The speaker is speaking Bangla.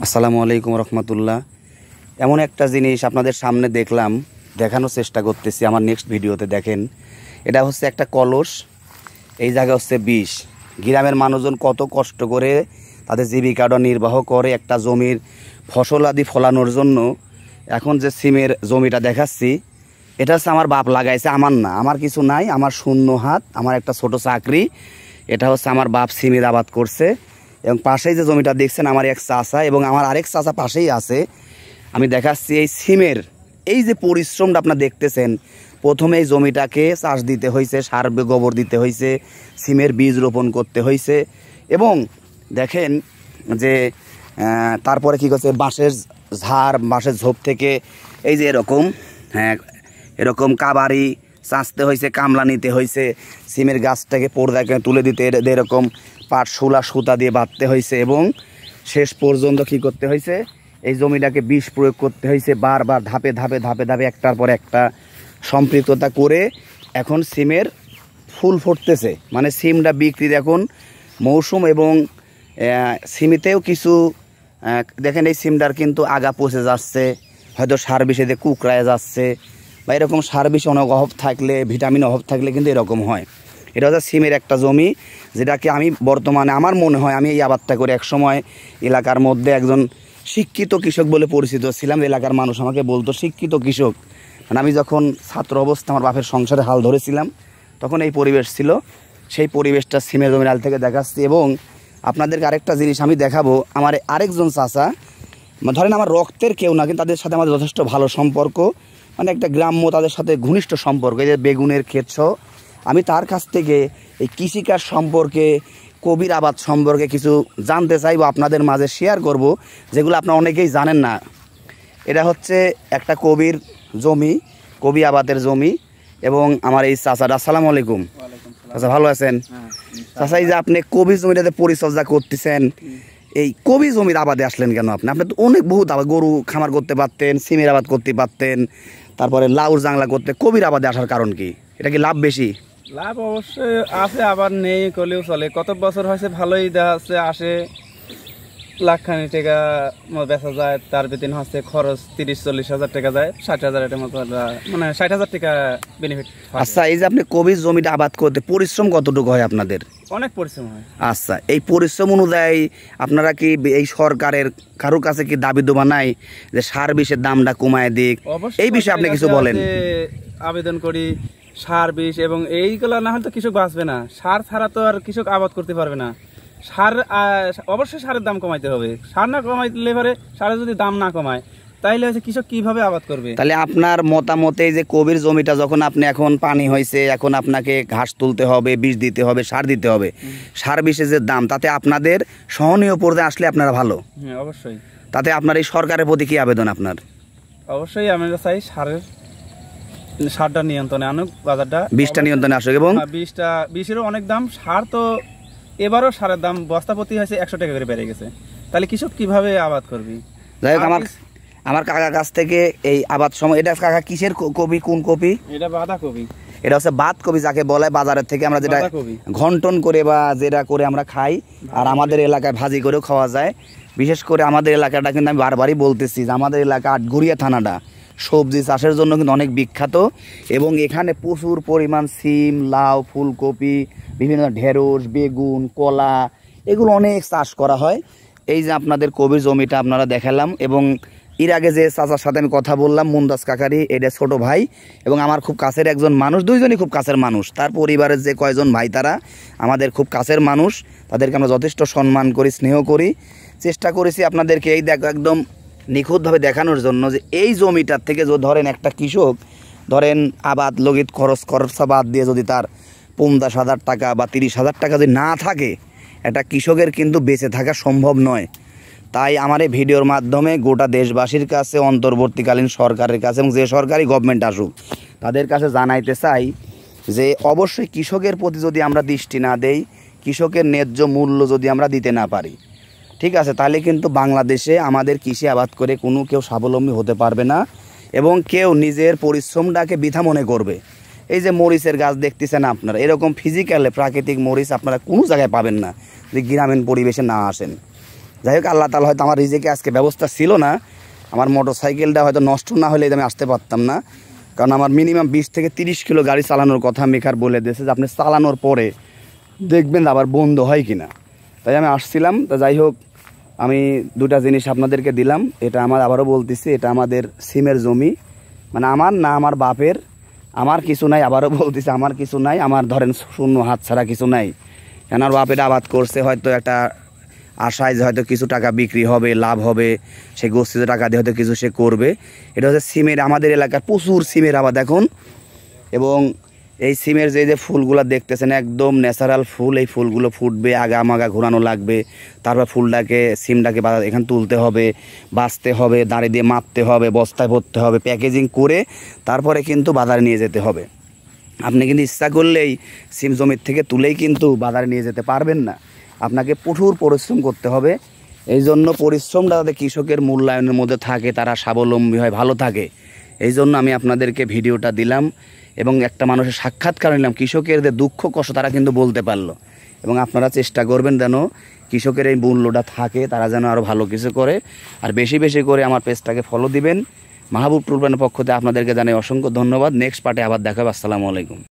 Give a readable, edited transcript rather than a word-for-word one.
আসসালামু আলাইকুম রহমতুল্লাহ। এমন একটা জিনিস আপনাদের সামনে দেখলাম, দেখানোর চেষ্টা করতেছি আমার নেক্সট ভিডিওতে। দেখেন, এটা হচ্ছে একটা কলস, এই জায়গা হচ্ছে বিষ। গ্রামের মানুষজন কত কষ্ট করে তাদের জীবিকাটা নির্বাহ করে একটা জমির ফসল আদি ফলানোর জন্য। এখন যে সিমের জমিটা দেখাচ্ছি, এটা হচ্ছে আমার বাপ লাগাইছে, আমার না, আমার কিছু নাই, আমার শূন্য হাত, আমার একটা ছোট চাকরি। এটা হচ্ছে আমার বাপ সিমের আবাদ করছে। এবং পাশেই যে জমিটা দেখছেন আমার এক চাচা এবং আমার আরেক চাচা পাশেই আছে। আমি দেখাচ্ছি এই সিমের এই যে পরিশ্রমটা আপনারা দেখতেছেন। প্রথমে এই জমিটাকে চাষ দিতে হয়েছে, সার গোবর দিতে হয়েছে, সিমের বীজ রোপণ করতে হয়েছে। এবং দেখেন যে তারপরে কী করছে, বাঁশের ঝাড়, বাঁশের ঝোপ থেকে এই যে এরকম কাবারি চাঁচতে হয়েছে, কামলা নিতে হয়েছে, সিমের গাছটাকে পর্দাকে তুলে দিতে এরকম পাট সুতা দিয়ে বাঁধতে হয়েছে। এবং শেষ পর্যন্ত কী করতে হয়েছে, এই জমিটাকে বিষ প্রয়োগ করতে হয়েছে, বারবার ধাপে ধাপে ধাপে ধাপে একটার পর একটা সম্পৃক্ততা করে এখন সিমের ফুল ফুটতেছে। মানে সিমটা বিক্রির এখন মৌসুম। এবং সিমিতেও কিছু দেখেন, এই সিমটার কিন্তু আগা পচে যাচ্ছে, হয়তো সার বিষে দিয়ে কুকড়ায় যাচ্ছে, বা এরকম সার বিষে অনেক অভাব থাকলে, ভিটামিন অভাব থাকলে কিন্তু এরকম হয়। এটা হচ্ছে সিমের একটা জমি, যেটাকে আমি বর্তমানে আমার মনে হয় আমি এই আবাদটা করে একসময় এলাকার মধ্যে একজন শিক্ষিত কৃষক বলে পরিচিত ছিলাম। এলাকার মানুষ আমাকে বলতো শিক্ষিত কৃষক। মানে আমি যখন ছাত্র অবস্থা আমার বাপের সংসারে হাল ধরেছিলাম, তখন এই পরিবেশ ছিল। সেই পরিবেশটা সিমের জমির আল থেকে দেখাচ্ছি। এবং আপনাদেরকে আরেকটা জিনিস আমি দেখাবো। আমার আরেকজন চাচা, ধরেন আমার রক্তের কেউ না, কিন্তু তাদের সাথে আমাদের যথেষ্ট ভালো সম্পর্ক, মানে একটা গ্রাম্য তাদের সাথে ঘনিষ্ঠ সম্পর্ক। এই যে বেগুনের ক্ষেতসহ আমি তার কাছ থেকে এই কৃষিকাজ সম্পর্কে, কবির আবাদ সম্পর্কে কিছু জানতে চাইবো, আপনাদের মাঝে শেয়ার করব, যেগুলো আপনারা অনেকেই জানেন না। এটা হচ্ছে একটা কবির জমি, কবি আবাদের জমি। এবং আমার এই চাচাটা, আসসালামু আলাইকুম। আচ্ছা, ভালো আছেন চাচা? এই যে আপনি কবি জমিটাতে পরিচর্যা করতেছেন, এই কবি জমির আবাদে আসলেন কেন আপনি? আপনি তো অনেক বহুত আবাদ, গরু খামার করতে পারতেন, সিমের আবাদ করতে পারতেন, তারপরে লাউর জাংলা করতে, কবির আবাদে আসার কারণ কি? এটা কি লাভ বেশি? লাভ অবশ্যই আছে, আবার নেই করলেও চলে। কত বছর হয়েছে ভালোই দেখা যাচ্ছে, আসে লাখখানি টাকা বেচা যায়, তার বেতন হচ্ছে খরচ 30-40 হাজার টাকা যায়, 60,000 এর মতো, মানে 60,000 টাকা বেনিফিট। আচ্ছা, এই যে আপনি কবির জমিটা আবাদ করতে পরিশ্রম কতটুকু হয় আপনাদের? অনেক পরিশ্রম হয়। আচ্ছা, এই পরিশ্রম অনুযায়ী আপনারা কি এই সরকারের কারোর কাছে কি দাবি দেওয়া নাই যে সার বিষের দামটা কমায় দিক? এই বিষয়ে আপনি কিছু বলেন। আবেদন করি সার বিষ, এবং এইগুলো না হলে তো কৃষক বাঁচবে না। সার ছাড়া তো আর কৃষক আবাদ করতে পারবে না। সার অবশ্যই সারের দাম কমাইতে হবে। সার না কমাইলে পরে, সারের যদি দাম না কমায়, তাইলে হচ্ছে কৃষক কিভাবে আবাদ করবে? তাহলে আপনার মতামতে যে কবির জমিটা যখন আপনি এখন পানি হয়েছে, এখন আপনাকে ঘাস তুলতে হবে, বিষ দিতে হবে, সার দিতে হবে, সার বিষের যে দাম, তাতে আপনাদের সহনীয় পর্যায়ে আসলে আপনারা ভালো। হ্যাঁ, অবশ্যই। তাতে আপনার এই সরকারের প্রতি কি আবেদন আপনার? অবশ্যই আমরা চাই সারটা নিয়ন্ত্রণে আনুক, বাজারটা বিষটা নিয়ন্ত্রণে আসুক। এবং বিষেরও অনেক দাম, সার তো এবারও সারের দাম বস্তা প্রতি হয়েছে 100 টাকা করে বেড়ে গেছে। তাহলে কৃষক কিভাবে আবাদ করবি? যাই হোক, আমার কাকার কাছ থেকে এই আবাদ সময়, এটা কাকা কিসের কপি, কোন কপি? এটা বাঁধাকপি। এটা হচ্ছে বাঁধাকপি, যাকে বলে বাজারের থেকে আমরা যেটা ঘন্টন করে বা যেটা করে আমরা খাই, আর আমাদের এলাকায় ভাজি করেও খাওয়া যায়। বিশেষ করে আমাদের এলাকাটা কিন্তু আমি বারবারই বলতেছি যে আমাদের এলাকা আটঘরিয়া থানাটা সবজি চাষের জন্য কিন্তু অনেক বিখ্যাত। এবং এখানে প্রচুর পরিমাণ সিম, লাউ, ফুলকপি, বিভিন্ন ঢেঁড়স, বেগুন, কলা, এগুলো অনেক চাষ করা হয়। এই যে আপনাদের কবির জমিটা আপনারা দেখালাম। এবং এর আগে যে চাচার সাথে আমি কথা বললাম, মুমতাজ কাকারি, এটা ছোট ভাই এবং আমার খুব কাছের একজন মানুষ, দুইজনই খুব কাছের মানুষ। তার পরিবারের যে কয়জন ভাই, তারা আমাদের খুব কাছের মানুষ, তাদেরকে আমরা যথেষ্ট সম্মান করি, স্নেহ করি। চেষ্টা করেছি আপনাদেরকে এই একদম নিখুঁতভাবে দেখানোর জন্য যে এই জমিটার থেকে যদি ধরেন একটা কৃষক, ধরেন আবাদ লগিত খরচা বাদ দিয়ে যদি তার 50,000 টাকা বা 30,000 টাকা যদি না থাকে, একটা কৃষকের কিন্তু বেঁচে থাকা সম্ভব নয়। তাই আমার এই ভিডিওর মাধ্যমে গোটা দেশবাসীর কাছে, অন্তর্বর্তীকালীন সরকারের কাছে, এবং যে সরকারি গভর্নমেন্ট আসুক, তাদের কাছে জানাইতে চাই যে অবশ্যই কৃষকের প্রতি যদি আমরা দৃষ্টি না দেই, কৃষকের ন্যায্য মূল্য যদি আমরা দিতে না পারি, ঠিক আছে, তাহলে কিন্তু বাংলাদেশে আমাদের কৃষি আবাদ করে কেউ স্বাবলম্বী হতে পারবে না। এবং কেউ নিজের পরিশ্রমটাকে বৃথা মনে করবে। এই যে মরিচের গাছ দেখতেছেন আপনারা, এরকম ফিজিক্যালে প্রাকৃতিক মরিচ আপনারা কোনো জায়গায় পাবেন না যদি গ্রামীণ পরিবেশে না আসেন। যাই হোক আল্লাহ তাআলা হয়তো আমার রিজিকে আজকে ব্যবস্থা ছিল না, আমার মোটর সাইকেলটা হয়তো নষ্ট না হলে আমি আসতে পারতাম না, কারণ আমার মিনিমাম 20 থেকে 30 কিলো গাড়ি চালানোর কথা মেকার বলে দিয়েছে যে আপনি চালানোর পরে দেখবেন আবার বন্ধ হয় কিনা। তাই আমি আসছিলাম। তা যাই হোক আমি দুটা জিনিস আপনাদেরকে দিলাম। এটা আমার আবারও বলতেছি, এটা আমাদের সিমের জমি, মানে আমার না আমার বাপের, আমার কিছু নাই। আবারও বলতেছি আমার কিছু নাই, আমার ধরেন শূন্য হাত ছাড়া কিছু নাই। কেন আমার বাপের আবাদ করছে হয়তো একটা আশায় যে হয়তো কিছু টাকা বিক্রি হবে, লাভ হবে, সে গোষ্ঠীতে টাকা দিয়ে হয়তো কিছু সে করবে। এটা হচ্ছে সিমের, আমাদের এলাকার প্রচুর সিমের আবাদ এখন। এবং এই সিমের যে ফুলগুলো দেখতেছেন একদম ন্যাচারাল ফুল, এই ফুলগুলো ফুটবে, আগা মাগা ঘোরানো লাগবে, তারপর ফুলটাকে সিমটাকে এখানে তুলতে হবে, বাছতে হবে, দাঁড়ি দিয়ে মাপতে হবে, বস্তায় ভরতে হবে, প্যাকেজিং করে তারপরে কিন্তু বাজারে নিয়ে যেতে হবে। আপনি কিন্তু ইচ্ছা করলেই সিম জমির থেকে তুলেই কিন্তু বাজারে নিয়ে যেতে পারবেন না, আপনাকে কঠোর পরিশ্রম করতে হবে। এই জন্য পরিশ্রমটা যাতে কৃষকের মূল্যায়নের মধ্যে থাকে, তারা স্বাবলম্বী হয়, ভালো থাকে, এই জন্য আমি আপনাদেরকে ভিডিওটা দিলাম এবং একটা মানুষের সাক্ষাৎকার নিলাম। কৃষকের যে দুঃখ কষ্ট তারা কিন্তু বলতে পারলো। এবং আপনারা চেষ্টা করবেন যেন কৃষকের এই মূল্যটা থাকে, তারা যেন আরও ভালো কিছু করে। আর বেশি বেশি করে আমার পেজটাকে ফলো দিবেন। মাহবুব টুরবানের পক্ষ থেকে আপনাদেরকে জানাই অসংখ্য ধন্যবাদ। নেক্সট পার্টে আবার দেখা হবে। আসসালামু আলাইকুম।